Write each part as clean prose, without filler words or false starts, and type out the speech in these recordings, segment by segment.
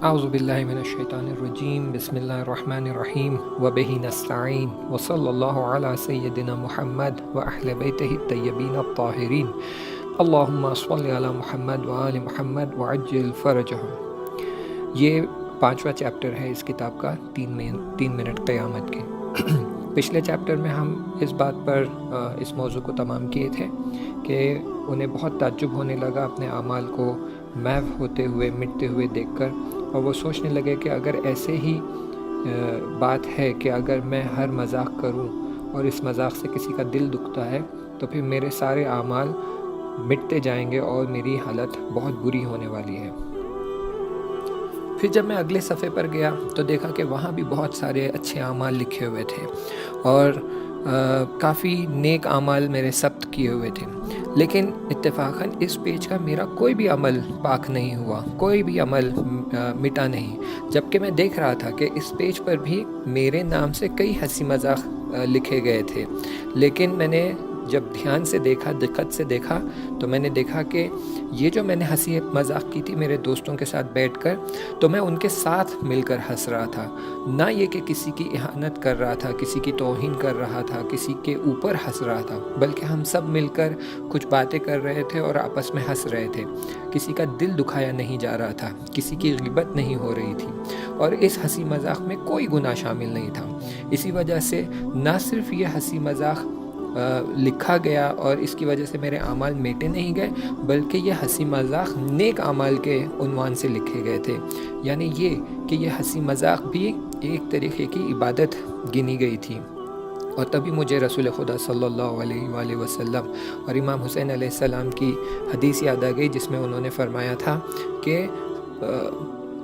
اعوذ باللہ من الشیطان الرجیم بسم اللہ الرحمن الرحیم وبہ نستعین وصلی اللہ علی سیدنا محمد واہل بیتہ الطیبین الطاہرین اللہم صلی علی محمد وآل محمد وعجل فرجہم۔ یہ 5واں چیپٹر ہے اس کتاب کا، 3 منٹ قیامت کے۔ پچھلے چیپٹر میں ہم اس بات پر اس موضوع کو تمام کیے تھے کہ انہیں بہت تعجب ہونے لگا اپنے اعمال کو محو ہوتے ہوئے، مٹتے ہوئے دیکھ کر، اور وہ سوچنے لگے کہ اگر ایسے ہی بات ہے کہ اگر میں ہر مذاق کروں اور اس مذاق سے کسی کا دل دکھتا ہے تو پھر میرے سارے اعمال مٹتے جائیں گے اور میری حالت بہت بری ہونے والی ہے۔ پھر جب میں اگلے صفحے پر گیا تو دیکھا کہ وہاں بھی بہت سارے اچھے اعمال لکھے ہوئے تھے اور کافی نیک اعمال میرے ثبت کیے ہوئے تھے، لیکن اتفاقاً اس پیج کا میرا کوئی بھی عمل پاک نہیں ہوا، کوئی بھی عمل مٹا نہیں، جبکہ میں دیکھ رہا تھا کہ اس پیج پر بھی میرے نام سے کئی ہنسی مذاق لکھے گئے تھے، لیکن میں نے جب دھیان سے دیکھا، دقت سے دیکھا، تو میں نے دیکھا کہ یہ جو میں نے ہنسی مذاق کی تھی میرے دوستوں کے ساتھ بیٹھ کر، تو میں ان کے ساتھ مل کر ہنس رہا تھا، نہ یہ کہ کسی کی اہانت کر رہا تھا، کسی کی توہین کر رہا تھا، کسی کے اوپر ہنس رہا تھا، بلکہ ہم سب مل کر کچھ باتیں کر رہے تھے اور آپس میں ہنس رہے تھے۔ کسی کا دل دکھایا نہیں جا رہا تھا، کسی کی غیبت نہیں ہو رہی تھی، اور اس ہنسی مذاق میں کوئی گناہ شامل نہیں تھا۔ اسی وجہ سے نہ صرف یہ ہنسی مذاق لکھا گیا اور اس کی وجہ سے میرے اعمال میٹے نہیں گئے، بلکہ یہ ہنسی مذاق نیک اعمال کے عنوان سے لکھے گئے تھے، یعنی یہ کہ یہ ہنسی مذاق بھی ایک طریقے کی عبادت گنی گئی تھی۔ اور تبھی مجھے رسول خدا صلی اللہ علیہ وآلہ وسلم اور امام حسین علیہ السلام کی حدیث یاد آ گئی، جس میں انہوں نے فرمایا تھا کہ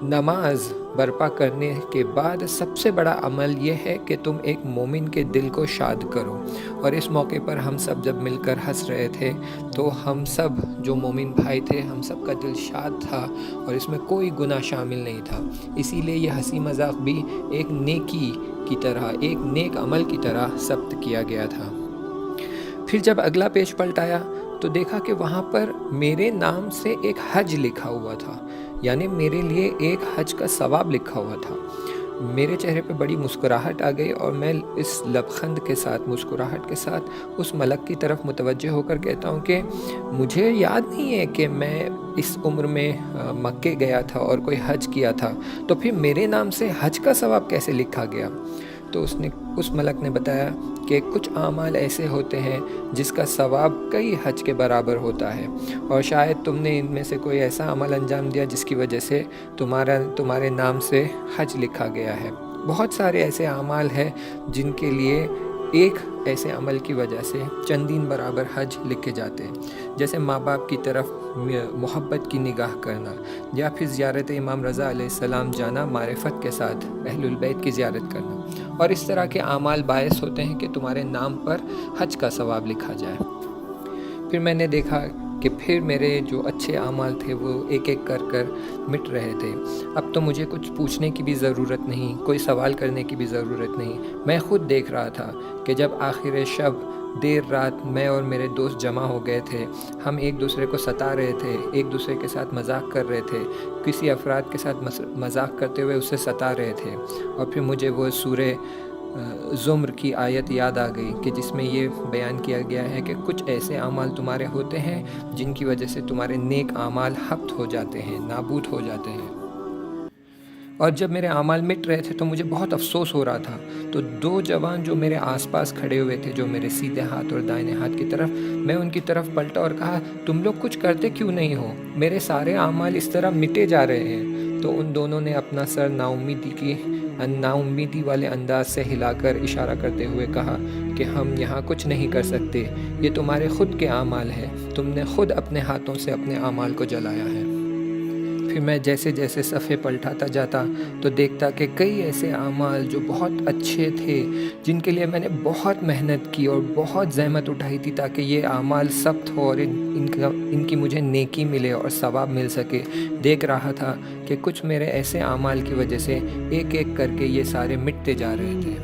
نماز برپا کرنے کے بعد سب سے بڑا عمل یہ ہے کہ تم ایک مومن کے دل کو شاد کرو۔ اور اس موقع پر ہم سب جب مل کر ہنس رہے تھے تو ہم سب جو مومن بھائی تھے، ہم سب کا دل شاد تھا اور اس میں کوئی گناہ شامل نہیں تھا۔ اسی لیے یہ ہنسی مذاق بھی ایک نیکی کی طرح، ایک نیک عمل کی طرح ثبت کیا گیا تھا۔ پھر جب اگلا پیج پلٹایا تو دیکھا کہ وہاں پر میرے نام سے ایک حج لکھا ہوا تھا، یعنی میرے لیے ایک حج کا ثواب لکھا ہوا تھا۔ میرے چہرے پہ بڑی مسکراہٹ آ گئی اور میں اس لبخند کے ساتھ، مسکراہٹ کے ساتھ اس ملک کی طرف متوجہ ہو کر کہتا ہوں کہ مجھے یاد نہیں ہے کہ میں اس عمر میں مکے گیا تھا اور کوئی حج کیا تھا، تو پھر میرے نام سے حج کا ثواب کیسے لکھا گیا؟ تو اس ملک نے بتایا کہ کچھ اعمال ایسے ہوتے ہیں جس کا ثواب کئی حج کے برابر ہوتا ہے، اور شاید تم نے ان میں سے کوئی ایسا عمل انجام دیا جس کی وجہ سے تمہارے نام سے حج لکھا گیا ہے۔ بہت سارے ایسے اعمال ہیں جن کے لیے ایک ایسے عمل کی وجہ سے چندین برابر حج لکھے جاتے ہیں، جیسے ماں باپ کی طرف محبت کی نگاہ کرنا، یا پھر زیارت امام رضا علیہ السلام جانا، معرفت کے ساتھ اہل البیت کی زیارت کرنا، اور اس طرح کے اعمال باعث ہوتے ہیں کہ تمہارے نام پر حج کا ثواب لکھا جائے۔ پھر میں نے دیکھا کہ پھر میرے جو اچھے اعمال تھے وہ ایک ایک کر مٹ رہے تھے۔ اب تو مجھے کچھ پوچھنے کی بھی ضرورت نہیں، کوئی سوال کرنے کی بھی ضرورت نہیں، میں خود دیکھ رہا تھا کہ جب آخر شب دیر رات میں اور میرے دوست جمع ہو گئے تھے، ہم ایک دوسرے کو ستا رہے تھے، ایک دوسرے کے ساتھ مذاق کر رہے تھے، کسی افراد کے ساتھ مذاق کرتے ہوئے اسے ستا رہے تھے، اور پھر مجھے وہ سورہ زمر کی آیت یاد آ گئی کہ جس میں یہ بیان کیا گیا ہے کہ کچھ ایسے اعمال تمہارے ہوتے ہیں جن کی وجہ سے تمہارے نیک اعمال حبط ہو جاتے ہیں، نابود ہو جاتے ہیں۔ اور جب میرے اعمال مٹ رہے تھے تو مجھے بہت افسوس ہو رہا تھا، تو 2 جوان جو میرے آس پاس کھڑے ہوئے تھے، جو میرے سیدھے ہاتھ اور دائیں ہاتھ کی طرف، میں ان کی طرف پلٹا اور کہا تم لوگ کچھ کرتے کیوں نہیں ہو؟ میرے سارے اعمال اس طرح مٹے جا رہے ہیں۔ تو ان دونوں نے اپنا سر ناامیدی والے انداز سے ہلا کر اشارہ کرتے ہوئے کہا کہ ہم یہاں کچھ نہیں کر سکتے، یہ تمہارے خود کے اعمال ہیں، تم نے خود اپنے ہاتھوں سے اپنے اعمال کو جلایا ہے۔ پھر میں جیسے جیسے صفحے پلٹاتا جاتا تو دیکھتا کہ کئی ایسے اعمال جو بہت اچھے تھے، جن کے لیے میں نے بہت محنت کی اور بہت زحمت اٹھائی تھی تاکہ یہ اعمال ثبت ہو اور ان کی مجھے نیکی ملے اور ثواب مل سکے، دیکھ رہا تھا کہ کچھ میرے ایسے اعمال کی وجہ سے ایک ایک کر کے یہ سارے مٹتے جا رہے تھے۔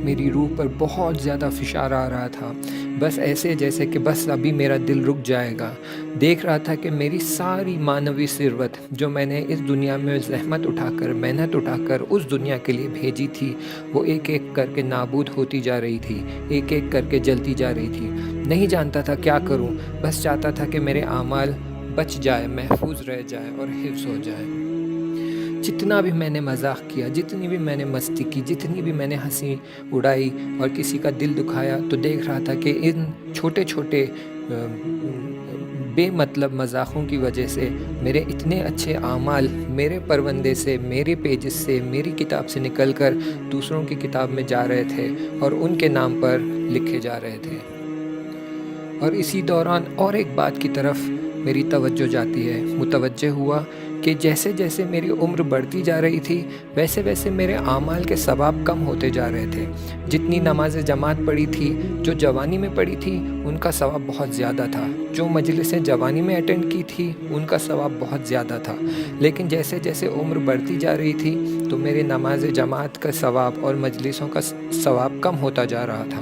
میری روح پر بہت زیادہ فشار آ رہا تھا، بس ایسے جیسے کہ بس ابھی میرا دل رک جائے گا۔ دیکھ رہا تھا کہ میری ساری معنوی ثروت جو میں نے اس دنیا میں زحمت اٹھا کر، محنت اٹھا کر اس دنیا کے لیے بھیجی تھی، وہ ایک ایک کر کے نابود ہوتی جا رہی تھی، ایک ایک کر کے جلتی جا رہی تھی۔ نہیں جانتا تھا کیا کروں، بس چاہتا تھا کہ میرے اعمال بچ جائے، محفوظ رہ جائے اور حفظ ہو جائے۔ جتنا بھی میں نے مذاق کیا، جتنی بھی میں نے مستی کی، جتنی بھی میں نے ہنسی اڑائی اور کسی کا دل دکھایا، تو دیکھ رہا تھا کہ ان چھوٹے چھوٹے بے مطلب مذاقوں کی وجہ سے میرے اتنے اچھے اعمال میرے پروندے سے، میرے پیجز سے، میری کتاب سے نکل کر دوسروں کی کتاب میں جا رہے تھے اور ان کے نام پر لکھے جا رہے تھے۔ اور اسی دوران اور ایک بات کی طرف میری توجہ جاتی ہے، متوجہ ہوا کہ جیسے جیسے میری عمر بڑھتی جا رہی تھی، ویسے ویسے میرے اعمال کے ثواب کم ہوتے جا رہے تھے۔ جتنی نماز جماعت پڑھی تھی، جو جوانی میں پڑھی تھی، ان کا ثواب بہت زیادہ تھا۔ جو مجلسیں جوانی میں اٹینڈ کی تھی، ان کا ثواب بہت زیادہ تھا۔ لیکن جیسے جیسے عمر بڑھتی جا رہی تھی، تو میرے نماز جماعت کا ثواب اور مجلسوں کا ثواب کم ہوتا جا رہا تھا۔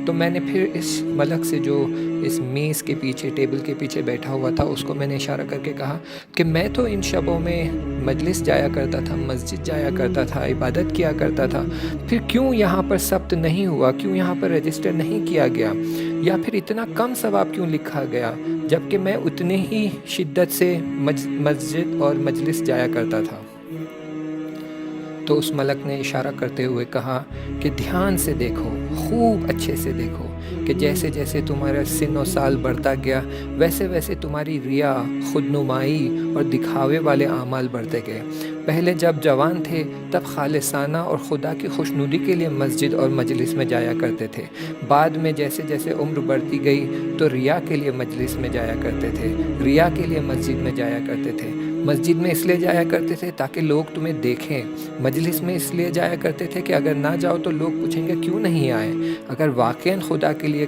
تو میں نے پھر اس ملک سے جو اس میز کے پیچھے، ٹیبل کے پیچھے بیٹھا ہوا تھا، اس کو میں نے اشارہ کر کے کہا کہ میں تو ان شبوں میں مجلس جایا کرتا تھا، مسجد جایا کرتا تھا، عبادت کیا کرتا تھا، پھر کیوں یہاں پر ثبت نہیں ہوا، کیوں یہاں پر رجسٹر نہیں کیا گیا، یا پھر اتنا کم ثواب کیوں لکھا گیا، جبکہ میں اتنے ہی شدت سے مسجد اور مجلس جایا کرتا تھا۔ تو اس ملک نے اشارہ کرتے ہوئے کہا کہ دھیان سے دیکھو، خوب اچھے سے دیکھو کہ جیسے جیسے تمہارا سن و سال بڑھتا گیا، ویسے ویسے تمہاری ریا، خود نمائی اور دکھاوے والے اعمال بڑھتے گئے۔ پہلے جب جوان تھے تب خالصانہ اور خدا کی خوشنودی کے لیے مسجد اور مجلس میں جایا کرتے تھے۔ بعد میں جیسے جیسے عمر بڑھتی گئی تو ریا کے لیے مجلس میں جایا کرتے تھے، ریا کے لیے مسجد میں جایا کرتے تھے۔ مسجد میں اس لیے جایا کرتے تھے تاکہ لوگ تمہیں دیکھیں، مجلس میں اس لیے جایا کرتے تھے کہ اگر نہ جاؤ تو لوگ پوچھیں گے کیوں نہیں آئے۔ اگر واقعاً خدا کے لیے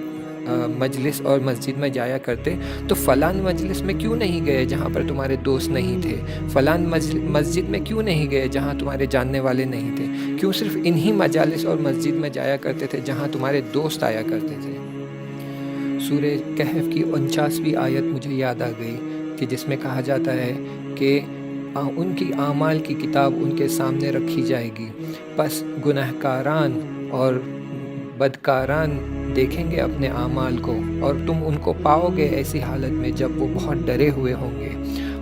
مجلس اور مسجد میں جایا کرتے تو فلان مجلس میں کیوں نہیں گئے جہاں پر تمہارے دوست نہیں تھے، فلان مسجد میں کیوں نہیں گئے جہاں تمہارے جاننے والے نہیں تھے، کیوں صرف انہی مجالس اور مسجد میں جایا کرتے تھے جہاں تمہارے دوست آیا کرتے تھے۔ سورہ کہف کی 49ویں آیت مجھے یاد آ گئی کہ جس میں کہا جاتا ہے کہ ان کی اعمال کی کتاب ان کے سامنے رکھی جائے گی، پس گنہکاران اور بدکاران دیکھیں گے اپنے اعمال کو، اور تم ان کو پاؤ گے ایسی حالت میں جب وہ بہت ڈرے ہوئے ہوں گے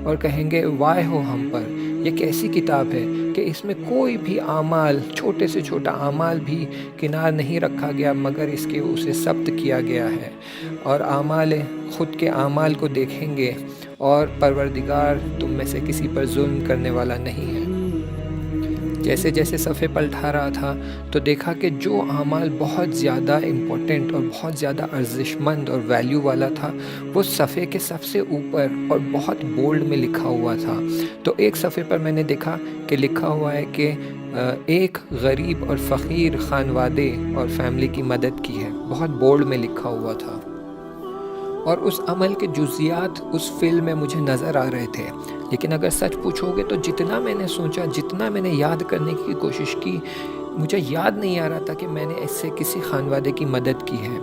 اور کہیں گے وائے ہو ہم پر، یہ کیسی کتاب ہے کہ اس میں کوئی بھی اعمال، چھوٹے سے چھوٹا اعمال بھی کنار نہیں رکھا گیا مگر اس کے اسے ثبت کیا گیا ہے۔ اور اعمال، خود کے اعمال کو دیکھیں گے اور پروردگار تم میں سے کسی پر ظلم کرنے والا نہیں ہے۔ جیسے جیسے صفحے پلٹا رہا تھا تو دیکھا کہ جو اعمال بہت زیادہ امپورٹنٹ اور بہت زیادہ ارزش مند اور ویلیو والا تھا، وہ صفحے کے سب سے اوپر اور بہت بولڈ میں لکھا ہوا تھا۔ تو ایک صفحے پر میں نے دیکھا کہ لکھا ہوا ہے کہ ایک غریب اور فقیر خانوادے اور فیملی کی مدد کی ہے، بہت بولڈ میں لکھا ہوا تھا۔ اور اس عمل کے جزیات اس فلم میں مجھے نظر آ رہے تھے، لیکن اگر سچ پوچھو گے تو جتنا میں نے سوچا، جتنا میں نے یاد کرنے کی کوشش کی، مجھے یاد نہیں آ رہا تھا کہ میں نے اس سے کسی خانوادے کی مدد کی ہے۔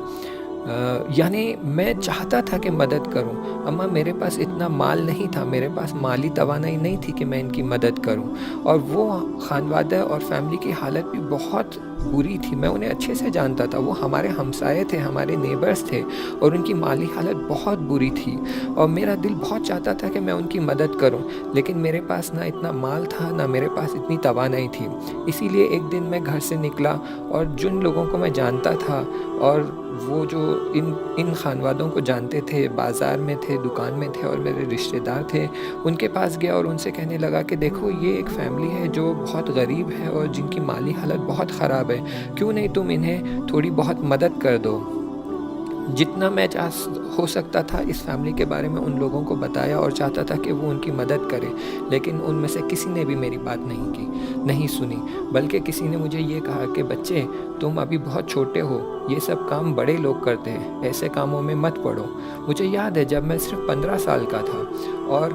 یعنی میں چاہتا تھا کہ مدد کروں، اما میرے پاس اتنا مال نہیں تھا، میرے پاس مالی توانائی نہیں تھی کہ میں ان کی مدد کروں۔ اور وہ خانوادہ اور فیملی کی حالت بھی بہت بری تھی، میں انہیں اچھے سے جانتا تھا، وہ ہمارے ہمسائے تھے، ہمارے نیبرز تھے، اور ان کی مالی حالت بہت بری تھی، اور میرا دل بہت چاہتا تھا کہ میں ان کی مدد کروں، لیکن میرے پاس نہ اتنا مال تھا، نہ میرے پاس اتنی توانائی تھی۔ اسی لیے ایک دن میں گھر سے نکلا اور جن لوگوں کو میں جانتا تھا اور وہ جو ان خانوادوں کو جانتے تھے، بازار میں تھے، دکان میں تھے اور میرے رشتہ دار تھے، ان کے پاس گیا اور ان سے کہنے لگا کہ دیکھو یہ ایک فیملی ہے جو بہت غریب ہے اور جن کی مالی حالت بہت خراب ہے، کیوں نہیں تم انہیں تھوڑی بہت مدد کر دو۔ جتنا میں ہو سکتا تھا اس فیملی کے بارے میں ان لوگوں کو بتایا اور چاہتا تھا کہ وہ ان کی مدد کرے، لیکن ان میں سے کسی نے بھی میری بات نہیں کی، نہیں سنی، بلکہ کسی نے مجھے یہ کہا کہ بچے تم ابھی بہت چھوٹے ہو، یہ سب کام بڑے لوگ کرتے ہیں، ایسے کاموں میں مت پڑو۔ مجھے یاد ہے جب میں صرف 15 سال کا تھا اور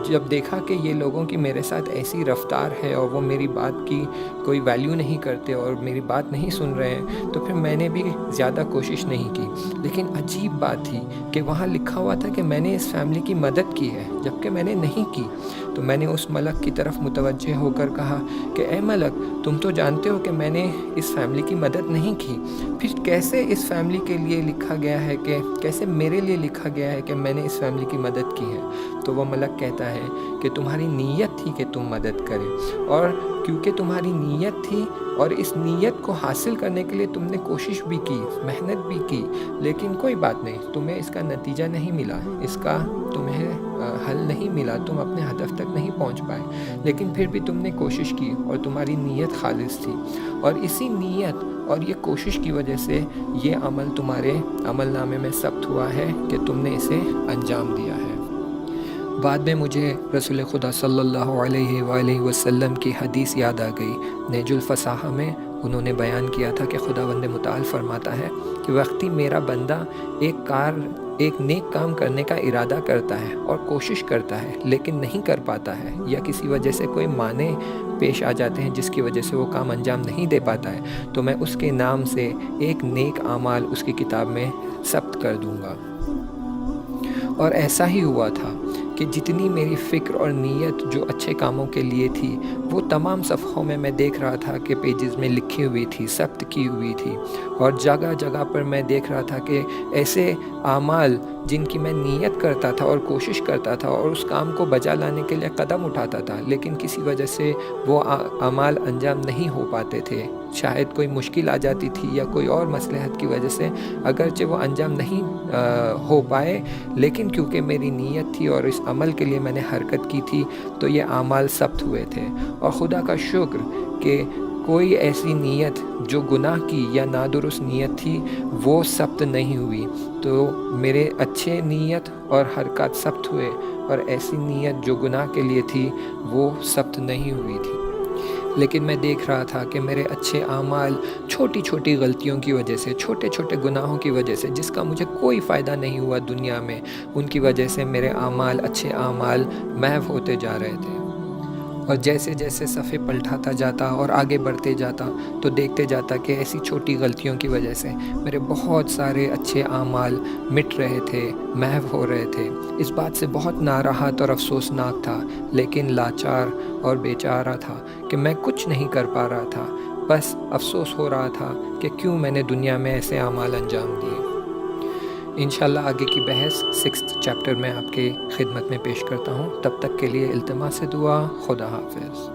جب دیکھا کہ یہ لوگوں کی میرے ساتھ ایسی رفتار ہے اور وہ میری بات کی کوئی ویلیو نہیں کرتے اور میری بات نہیں سن رہے ہیں، تو پھر میں نے بھی زیادہ کوشش نہیں کی۔ لیکن عجیب بات تھی کہ وہاں لکھا ہوا تھا کہ میں نے اس فیملی کی مدد کی ہے، جبکہ میں نے نہیں کی۔ تو میں نے اس ملک کی طرف متوجہ ہو کر کہا کہ اے ملک، تم تو جانتے ہو کہ میں نے اس فیملی کی مدد نہیں کی، پھر کیسے اس فیملی کے لیے لکھا گیا ہے کہ کیسے میرے لیے لکھا گیا ہے کہ میں نے اس فیملی کی مدد کی ہے؟ تو وہ ملک کہتا ہے کہ تمہاری نیت تھی کہ تم مدد کرے، اور کیونکہ تمہاری نیت تھی اور اس نیت کو حاصل کرنے کے لیے تم نے کوشش بھی کی، محنت بھی کی، لیکن کوئی بات نہیں، تمہیں اس کا نتیجہ نہیں ملا، اس کا تمہیں حل نہیں ملا، تم اپنے ہدف تک نہیں پہنچ پائے، لیکن پھر بھی تم نے کوشش کی اور تمہاری نیت خالص تھی، اور اسی نیت اور یہ کوشش کی وجہ سے یہ عمل تمہارے عمل نامے میں ثبت ہوا ہے کہ تم نے اسے انجام دیا ہے۔ بعد میں مجھے رسول خدا صلی اللہ علیہ وآلہ وسلم کی حدیث یاد آ گئی۔ نیج الفصاحہ میں انہوں نے بیان کیا تھا کہ خداوند متعال فرماتا ہے کہ وقتی میرا بندہ ایک نیک کام کرنے کا ارادہ کرتا ہے اور کوشش کرتا ہے لیکن نہیں کر پاتا ہے، یا کسی وجہ سے کوئی معنی پیش آ جاتے ہیں جس کی وجہ سے وہ کام انجام نہیں دے پاتا ہے، تو میں اس کے نام سے ایک نیک اعمال اس کی کتاب میں ثبت کر دوں گا۔ اور ایسا ہی ہوا تھا کہ جتنی میری فکر اور نیت جو اچھے کاموں کے لیے تھی، وہ تمام صفحوں میں میں دیکھ رہا تھا کہ پیجز میں لکھی ہوئی تھی، ثبت کی ہوئی تھی، اور جگہ جگہ پر میں دیکھ رہا تھا کہ ایسے اعمال جن کی میں نیت کرتا تھا اور کوشش کرتا تھا اور اس کام کو بجا لانے کے لیے قدم اٹھاتا تھا، لیکن کسی وجہ سے وہ اعمال انجام نہیں ہو پاتے تھے، شاید کوئی مشکل آ جاتی تھی یا کوئی اور مصلحت کی وجہ سے اگرچہ وہ انجام نہیں ہو پائے، لیکن کیونکہ میری نیت تھی اور اس عمل کے لیے میں نے حرکت کی تھی تو یہ اعمال ثبت ہوئے تھے۔ اور خدا کا شکر کہ کوئی ایسی نیت جو گناہ کی یا نادرست نیت تھی وہ ثبت نہیں ہوئی، تو میرے اچھے نیت اور حرکات ثبت ہوئے، اور ایسی نیت جو گناہ کے لیے تھی وہ ثبت نہیں ہوئی تھی۔ لیکن میں دیکھ رہا تھا کہ میرے اچھے اعمال چھوٹی چھوٹی غلطیوں کی وجہ سے، چھوٹے چھوٹے گناہوں کی وجہ سے، جس کا مجھے کوئی فائدہ نہیں ہوا دنیا میں، ان کی وجہ سے میرے اعمال، اچھے اعمال محو ہوتے جا رہے تھے۔ اور جیسے جیسے صفحے پلٹاتا جاتا اور آگے بڑھتے جاتا تو دیکھتے جاتا کہ ایسی چھوٹی غلطیوں کی وجہ سے میرے بہت سارے اچھے اعمال مٹ رہے تھے، محو ہو رہے تھے۔ اس بات سے بہت ناراحت اور افسوسناک تھا، لیکن لاچار اور بیچارہ تھا کہ میں کچھ نہیں کر پا رہا تھا، بس افسوس ہو رہا تھا کہ کیوں میں نے دنیا میں ایسے اعمال انجام دیے۔ انشاءاللہ آگے کی بحث 6th چیپٹر میں آپ کے خدمت میں پیش کرتا ہوں۔ تب تک کے لیے التماس دعا، خدا حافظ۔